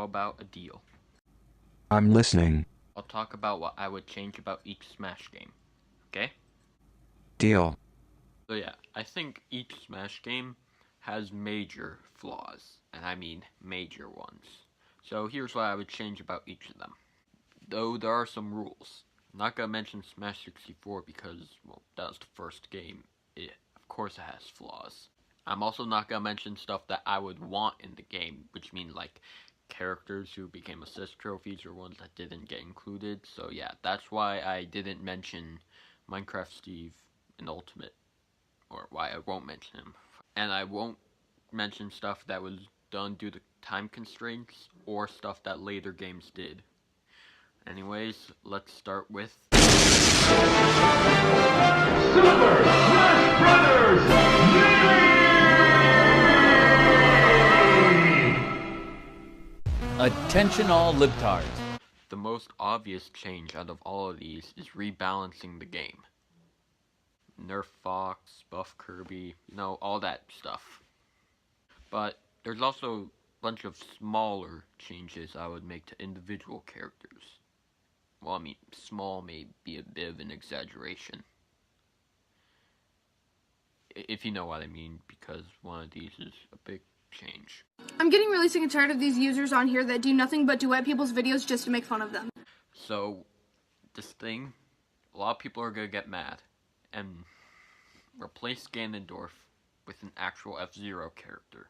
how about a deal? I'm listening. I'll talk about what I would change about each Smash game, okay? Deal. So yeah, I think each Smash game has major flaws, and I mean major ones. So here's what I would change about each of them. Though there are some rules. I'm not gonna mention Smash 64 because, well, that was the first game. Of course it has flaws. I'm also not gonna mention stuff that I would want in the game, which mean like characters who became assist trophies or ones that didn't get included. So yeah, that's why I didn't mention Minecraft Steve in Ultimate, or why I won't mention him. And I won't mention stuff that was done due to time constraints or stuff that later games did. Anyways, let's start with Super Smash Brothers Melee! Attention all libtards. the most obvious change out of all of these is rebalancing the game. Nerf Fox, buff Kirby, all that stuff. But there's also a bunch of smaller changes I would make to individual characters. Well, I mean, small may be a bit of an exaggeration. If you know what I mean, because one of these is a big change. I'm getting really sick and tired of these users on here that do nothing but duet people's videos just to make fun of them. So, this thing, a lot of people are gonna get mad and replace Ganondorf with an actual F-Zero character.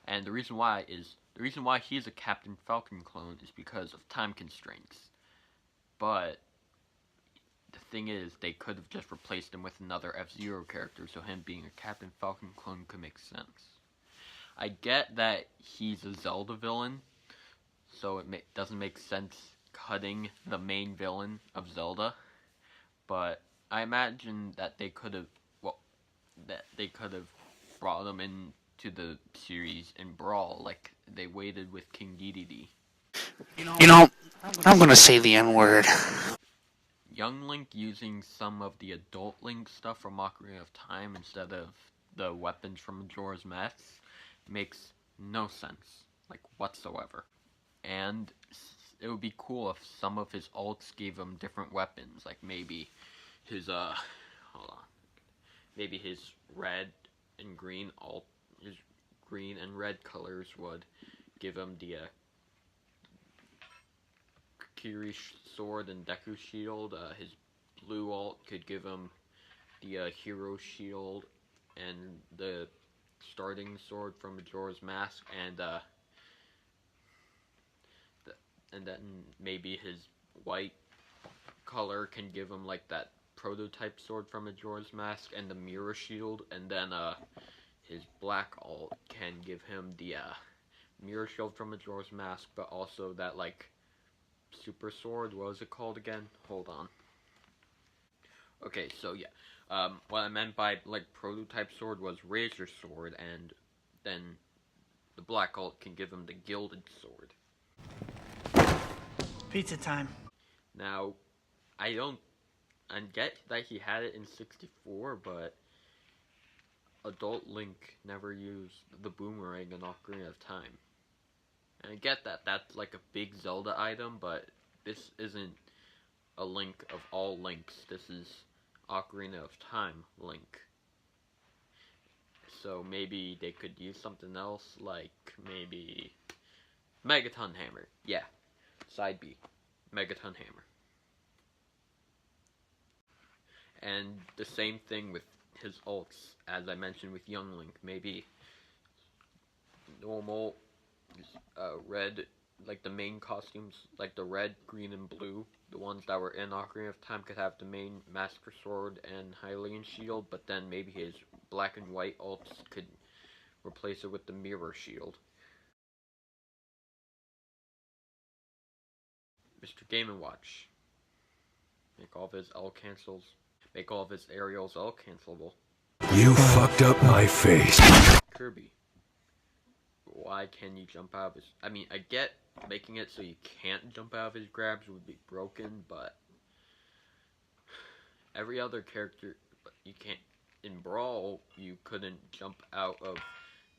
And the reason why he's a Captain Falcon clone is because of time constraints. But the thing is, they could have just replaced him with another F-Zero character, so him being a Captain Falcon clone could make sense. I get that he's a Zelda villain, so it doesn't make sense cutting the main villain of Zelda, but I imagine that they could have brought him into the series in Brawl, like they waited with King Dedede. I'm gonna say the N-word. Young Link using some of the adult Link stuff from Ocarina of Time instead of the weapons from Majora's Mask makes no sense, like, whatsoever. And it would be cool if some of his alts gave him different weapons, like maybe his maybe his red and green his green and red colors would give him the Kiri sword and Deku shield. His blue alt could give him the hero shield and the starting sword from Majora's Mask, and then maybe his white color can give him like that prototype sword from Majora's Mask and the mirror shield, and then his black alt can give him the mirror shield from Majora's Mask, but also that like super sword. What was it called again? Hold on. Okay, so yeah. What I meant by like prototype sword was Razor Sword, and then the black alt can give him the Gilded Sword. Pizza time. Now, I get that he had it in 64, but Adult Link never used the boomerang in Ocarina of Time. And I get that that's like a big Zelda item, but this isn't a Link of all Links. This is Ocarina of Time Link. So maybe they could use something else, like maybe Megaton Hammer. Yeah, side B, Megaton Hammer. And the same thing with his ults, as I mentioned with Young Link. Maybe normal red, like the main costumes, like the red, green, and blue, the ones that were in Ocarina of Time could have the main Master Sword and Hylian Shield, but then maybe his black and white ults could replace it with the Mirror Shield. Mr. Game & Watch. Make all of his L cancels. Make all of his aerials L cancelable. You fucked up my face. Kirby. Why can you jump out of his... I mean, I get making it so you can't jump out of his grabs would be broken, but every other character, you can't... In Brawl, you couldn't jump out of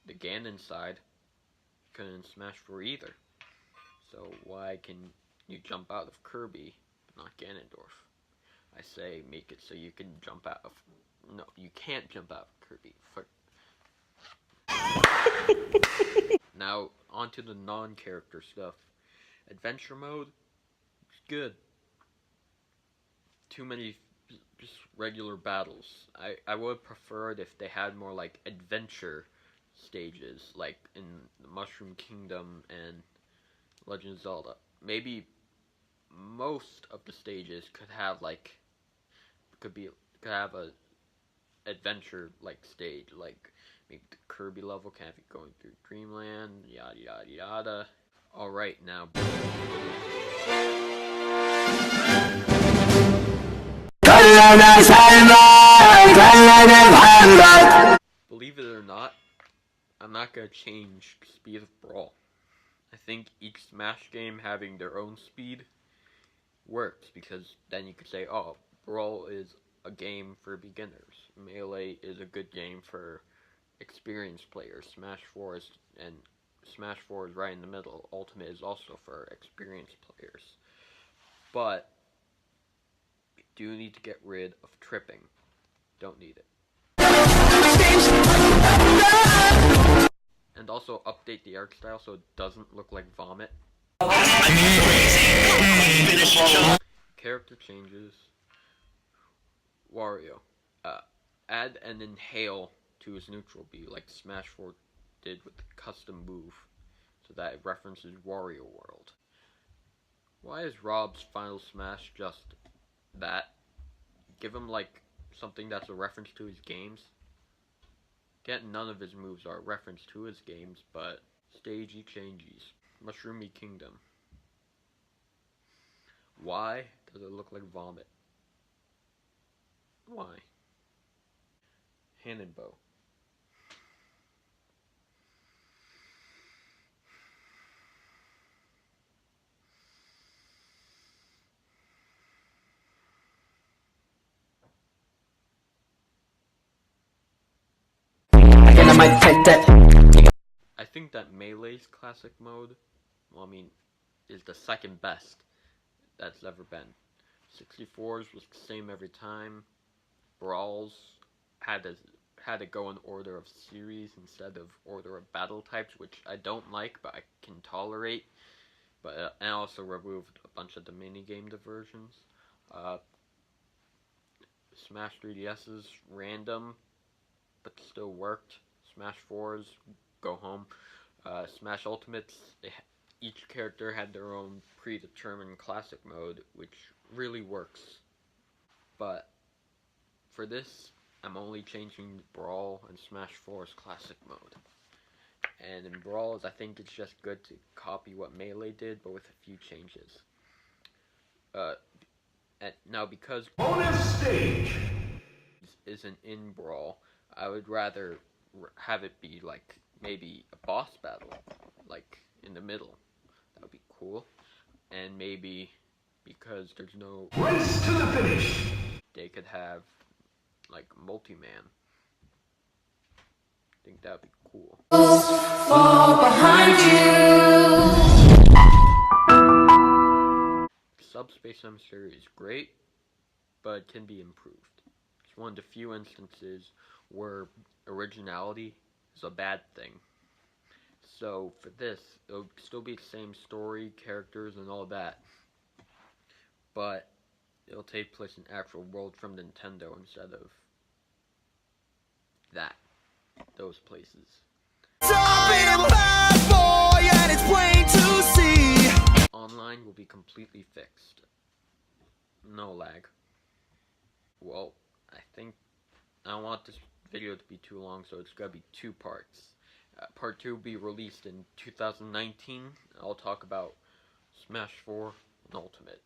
the Ganon side. You couldn't Smash 4 either. So why can you jump out of Kirby, but not Ganondorf? I say make it so you can jump out of... No, you can't jump out of Kirby. Now, onto the non-character stuff. Adventure mode, it's good. Too many just regular battles. I would prefer it if they had more like adventure stages, like in the Mushroom Kingdom and Legend of Zelda. Maybe most of the stages could have like could have a adventure like stage, like maybe the Kirby level can have you going through Dreamland, yada yada yada. Alright, now believe it or not, I'm not gonna change speed of Brawl. I think each Smash game having their own speed works, because then you could say, oh, Brawl is a game for beginners. Melee is a good game for experienced players. Smash 4 is right in the middle. Ultimate is also for experienced players. But you do need to get rid of tripping. Don't need it. And also update the art style so it doesn't look like vomit. Character changes. Wario. Add an inhale to his neutral B, like Smash 4 did with the custom move, so that it references Wario World. Why is Rob's Final Smash just that? Give him like something that's a reference to his games. Yet none of his moves are a reference to his games, but stagey changes. Mushroomy Kingdom. Why does it look like vomit? Why? Hand and bow. I think that Melee's classic mode, is the second best that's ever been. 64's was the same every time. Brawls had to go in order of series instead of order of battle types, which I don't like, but I can tolerate. But and also removed a bunch of the minigame diversions. Smash 3DS's random, but still worked. Smash 4's go home. Smash Ultimates, each character had their own predetermined classic mode, which really works. But for this, I'm only changing Brawl and Smash 4's classic mode. And in Brawls, I think it's just good to copy what Melee did, but with a few changes. Now, because Bonus stage isn't in Brawl, I would rather have it be like maybe a boss battle, like in the middle. That would be cool. And maybe because there's no race to the finish. They could have like multi-man. I think that would be cool. Fall behind you. Subspace Emissary is great, but can be improved. It's one of the few instances where originality is a bad thing. So for this, it'll still be the same story, characters, and all that, but it'll take place in actual world from Nintendo instead of those places. Online will be completely fixed. No lag. Well, I don't want this video to be too long, so it's gonna be 2 parts. Part 2 will be released in 2019. I'll talk about Smash 4 and Ultimate.